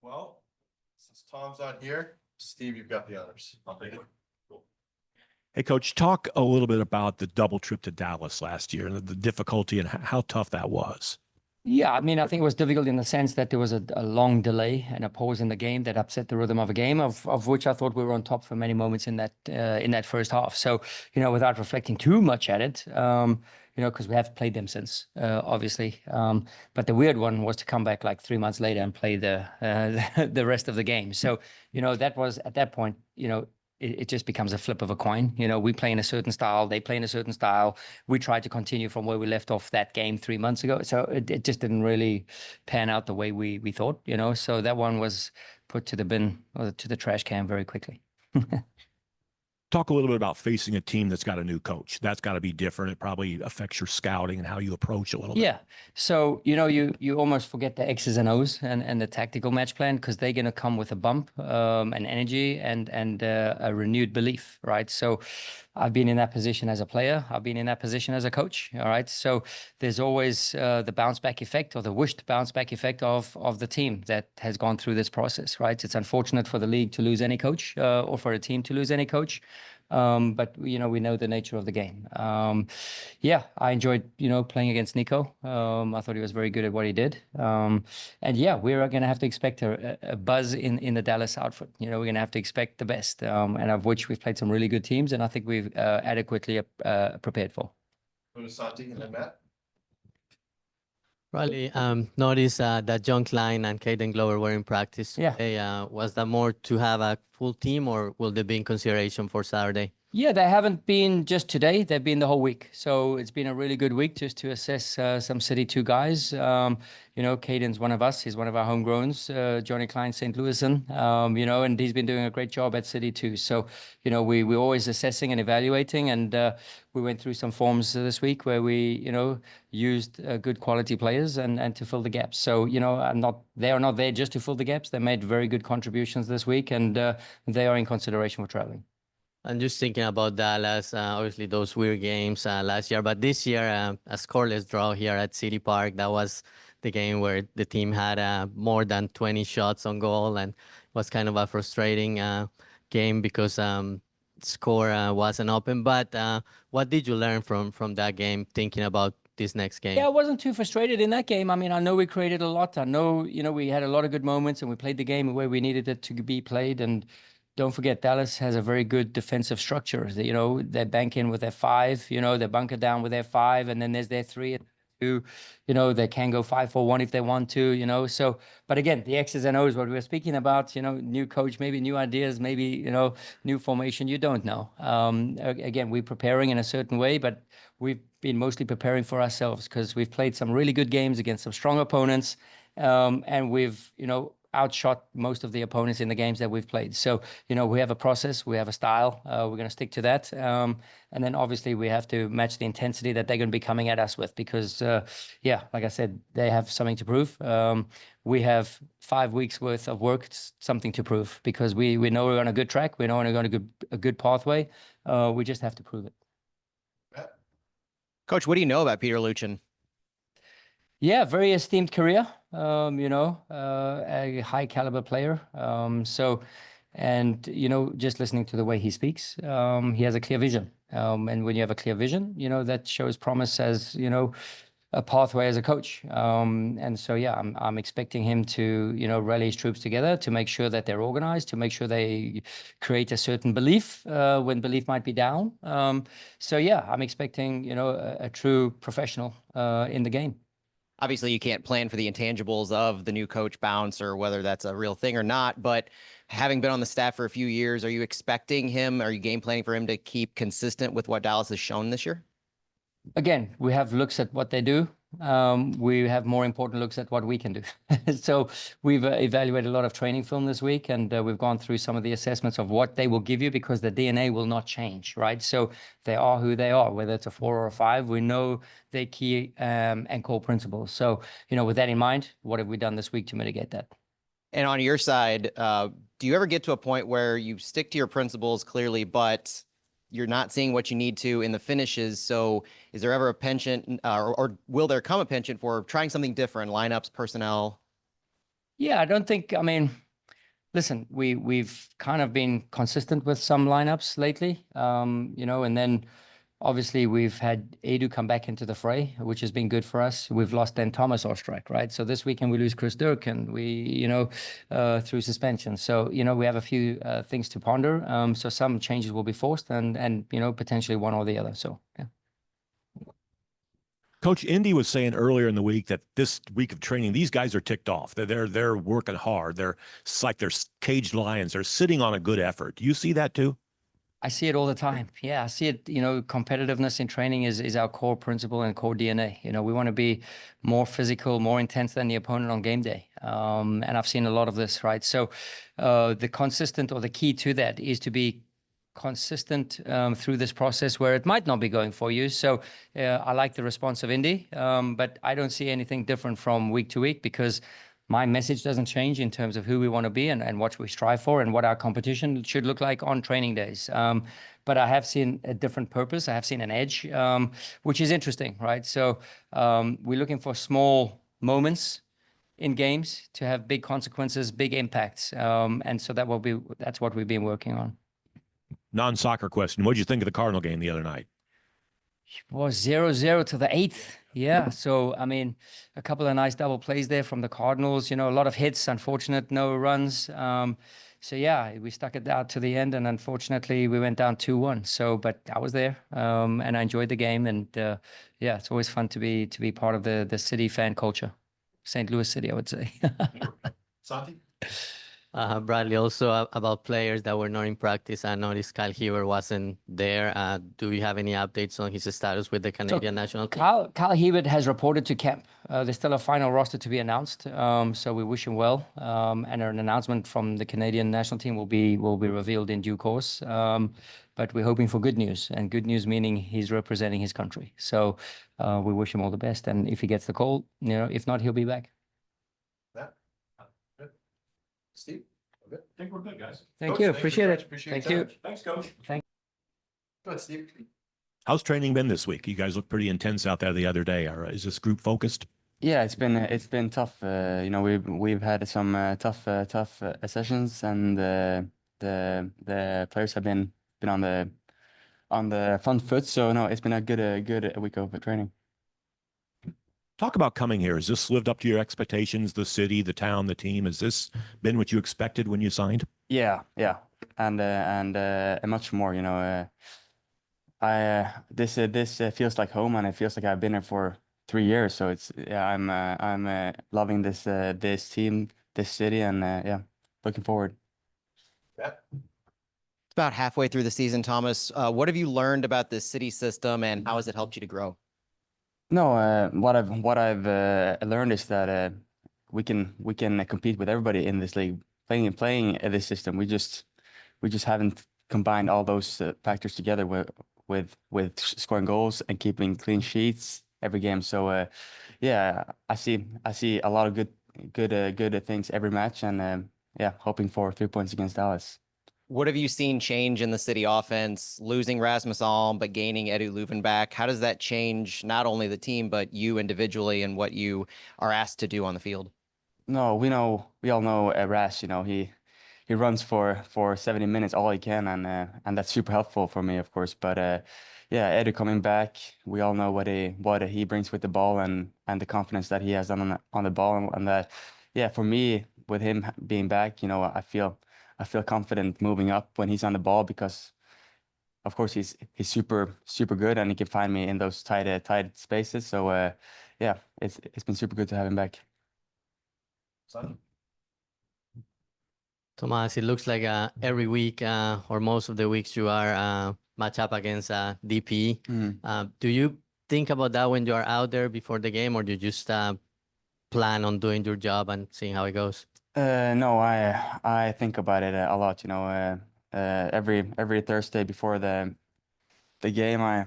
Well, since Tom's not here, Steve, you've got the honors. I'll take it. Cool. Hey, Coach, talk a little bit about the double trip to Dallas last year and the difficulty and how tough that was. Yeah, I mean, I think it was difficult in the sense that there was a long delay and a pause in the game that upset the rhythm of a game, of which I thought we were on top for many moments in that first half. So, without reflecting too much at it, because we have played them since, obviously. But the weird one was to come back like 3 months later and play the rest of the game. So, that was at that point, it just becomes a flip of a coin. We play in a certain style, they play in a certain style. We tried to continue from where we left off that game 3 months ago. So it just didn't really pan out the way we thought, So that one was put to the bin or to the trash can very quickly. Talk a little bit about facing a team that's got a new coach. That's got to be different. It probably affects your scouting and how you approach a little bit. Yeah. So, you almost forget the X's and O's and the tactical match plan because they're going to come with a bump, and energy and a renewed belief, right? So I've been in that position as a player. I've been in that position as a coach, all right? So there's always the bounce back effect or the wished bounce back effect of the team that has gone through this process, right? It's unfortunate for the league to lose any coach or for a team to lose any coach. But we know the nature of the game. Yeah, I enjoyed playing against Nico. I thought he was very good at what he did. And yeah, we're going to have to expect a buzz in the Dallas outfit. We're going to have to expect the best, and of which we've played some really good teams, and I think we've adequately prepared for. Go to Santi and then Matt. Probably noticed that John Klein and Caden Glover were in practice today. Was that more to have a full team, or will they be in consideration for Saturday? Yeah, they haven't been just today. They've been the whole week. So it's been a really good week just to assess some City 2 guys. Caden's one of us. He's one of our homegrowns. Johnny Klein, St. Louisan, and he's been doing a great job at City 2. So, we're always assessing and evaluating. And we went through some forms this week where we, used good quality players and to fill the gaps. So, they are not there just to fill the gaps. They made very good contributions this week, and they are in consideration for traveling. I'm just thinking about Dallas, obviously those weird games last year, but this year a scoreless draw here at City Park. That was the game where the team had more than 20 shots on goal, and was kind of a frustrating game because score wasn't open. But what did you learn from that game, thinking about this next game? Yeah, I wasn't too frustrated in that game. I mean, I know we created a lot. I know, we had a lot of good moments, and we played the game where we needed it to be played. And don't forget, Dallas has a very good defensive structure. They bank in with their 5, they bunker down with their 5, and then there's their 3 and 2. They can go 5-4-1 if they want to, So, but again, the X's and O's, what we were speaking about, new coach, maybe new ideas, maybe, new formation, you don't know. Again, we're preparing in a certain way, but we've been mostly preparing for ourselves because we've played some really good games against some strong opponents, and we've, outshot most of the opponents in the games that we've played. So, we have a process, we have a style, we're going to stick to that. And then obviously we have to match the intensity that they're going to be coming at us with because, like I said, they have something to prove. We have 5 weeks worth of work, something to prove because we know we're on a good track. We know we're on a good pathway. We just have to prove it. Coach, what do you know about Peter Lucian? Yeah, very esteemed career, a high caliber player. Just listening to the way he speaks, he has a clear vision. And when you have a clear vision, that shows promise as, a pathway as a coach. I'm expecting him to, rally his troops together to make sure that they're organized, to make sure they create a certain belief when belief might be down. I'm expecting, a true professional in the game. Obviously, you can't plan for the intangibles of the new coach bounce or whether that's a real thing or not. But having been on the staff for a few years, are you expecting him? Are you game planning for him to keep consistent with what Dallas has shown this year? Again, we have looks at what they do. We have more important looks at what we can do. So we've evaluated a lot of training film this week, and we've gone through some of the assessments of what they will give you because the DNA will not change, right? So they are who they are, whether it's a 4 or a 5. We know their key and core principles. So, with that in mind, what have we done this week to mitigate that? And on your side, do you ever get to a point where you stick to your principles clearly, but you're not seeing what you need to in the finishes? So is there ever a penchant or will there come a penchant for trying something different, lineups, personnel? Yeah, I don't think. I mean, listen, we've kind of been consistent with some lineups lately, and then obviously we've had Edu come back into the fray, which has been good for us. We've lost then Thomas Ostrek, right? So this weekend we lose Chris Dirk, and through suspension. So we have a few things to ponder. So some changes will be forced, and potentially one or the other. So yeah. Coach, Indy was saying earlier in the week that this week of training, these guys are ticked off. They're working hard. It's like they're caged lions. They're sitting on a good effort. Do you see that too? I see it all the time. Yeah, I see it. Competitiveness in training is our core principle and core DNA. We want to be more physical, more intense than the opponent on game day. And I've seen a lot of this, right? So the consistent or the key to that is to be consistent through this process where it might not be going for you. So I like the response of Indy, but I don't see anything different from week to week because my message doesn't change in terms of who we want to be and what we strive for and what our competition should look like on training days. But I have seen a different purpose. I have seen an edge, which is interesting, right? So we're looking for small moments in games to have big consequences, big impacts. And so that's what we've been working on. Non-soccer question. What did you think of the Cardinal game the other night? Was 0-0 to the 8th. Yeah. So, I mean, a couple of nice double plays there from the Cardinals, a lot of hits, unfortunate, no runs. So yeah, we stuck it out to the end and unfortunately we went down 2-1. So, but I was there, and I enjoyed the game and, yeah, it's always fun to be part of the city fan culture. St. Louis City, I would say. Santi? Bradley, also about players that were not in practice. I noticed Kyle Hewer wasn't there. Do you have any updates on his status with the Canadian national team? Kyle Hebert has reported to camp. There's still a final roster to be announced, so we wish him well. And an announcement from the Canadian national team will be revealed in due course. But we're hoping for good news, and good news meaning he's representing his country. So we wish him all the best. And if he gets the call, if not, he'll be back. Matt? Good. Steve? Good. I think we're good, guys. Thank Coach, you. thank you Appreciate very it. much. Appreciate Thank your you. time. Thanks, Coach. Go ahead, Steve. How's training been this week? You guys look pretty intense out there the other day. Is this group focused? Yeah, it's been tough. We've had some tough sessions, and the players have been on the front foot. So no, it's been a good week of training. Talk about coming here. Has this lived up to your expectations? The city, the town, the team. Has this been what you expected when you signed? Yeah, and much more. This feels like home, and it feels like I've been here for 3 years. So I'm loving this team, this city, and yeah, looking forward. Yeah. It's about halfway through the season, Thomas. What have you learned about this city system and how has it helped you to grow? No, what I've learned is that we can compete with everybody in this league playing this system. We just haven't combined all those factors together with scoring goals and keeping clean sheets every game. So yeah, I see a lot of good things every match, and yeah, hoping for 3 points against Dallas. What have you seen change in the city offense, losing Rasmus Alm, but gaining Edu Leuven back? How does that change not only the team, but you individually and what you are asked to do on the field? No, we all know Ras, he runs for 70 minutes all he can, and that's super helpful for me, of course. But yeah, Edu coming back, we all know what he brings with the ball and the confidence that he has on the ball, and that, yeah, for me, with him being back, I feel confident moving up when he's on the ball because, of course, he's super good and he can find me in those tight spaces. So yeah, it's been super good to have him back. Santi? Tomas, it looks like every week or most of the weeks you are match up against DP. Do you think about that when you are out there before the game, or do you just plan on doing your job and seeing how it goes? No, I think about it a lot. Every Thursday before the game, I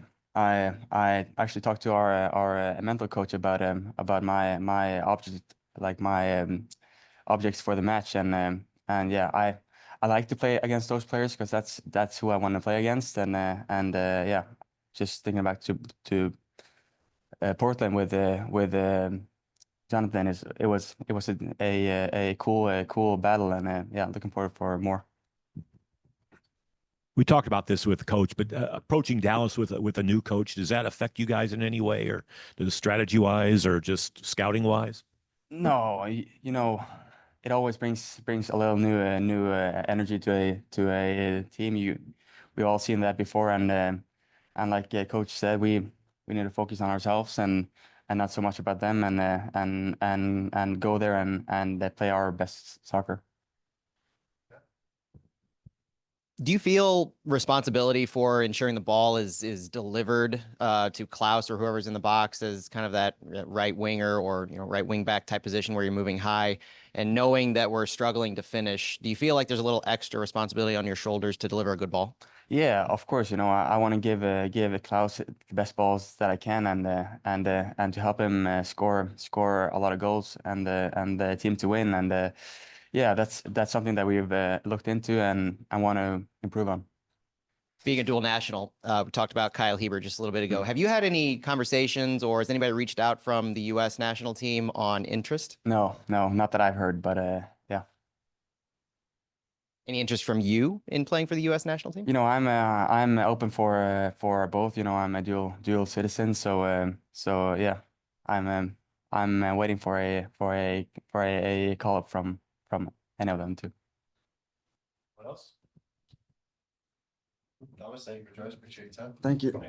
actually talk to our mental coach about my object, like my objects for the match, and yeah, I like to play against those players because that's who I want to play against, and yeah, just thinking back to Portland with Jonathan it was a cool battle, and yeah, looking forward for more. We talked about this with the coach, but approaching Dallas with a new coach, does that affect you guys in any way, or does strategy wise, or just scouting wise? No, you know, it always brings a little new energy to a team. We all seen that before, and like coach said, we need to focus on ourselves and not so much about them, and go there and play our best soccer. Do you feel responsibility for ensuring the ball is delivered to Klaus or whoever's in the box as kind of that right winger or right wing back type position where you're moving high, and knowing that we're struggling to finish? Do you feel like there's a little extra responsibility on your shoulders to deliver a good ball? Yeah, of course. You know, I want to give Klaus the best balls that I can, and to help him score a lot of goals, and the team to win. And yeah, that's something that we've looked into and I want to improve on. Being a dual national, we talked about Kyle Heber just a little bit ago. Have you had any conversations, or has anybody reached out from the U.S. national team on interest? No, not that I've heard, but yeah. Any interest from you in playing for the U.S. national team? You know, I'm open for both. You know, I'm a dual citizen, so yeah, I'm waiting for a call up from any of them too. What else? Thomas, thank you for joining us. Appreciate your time. Thank you.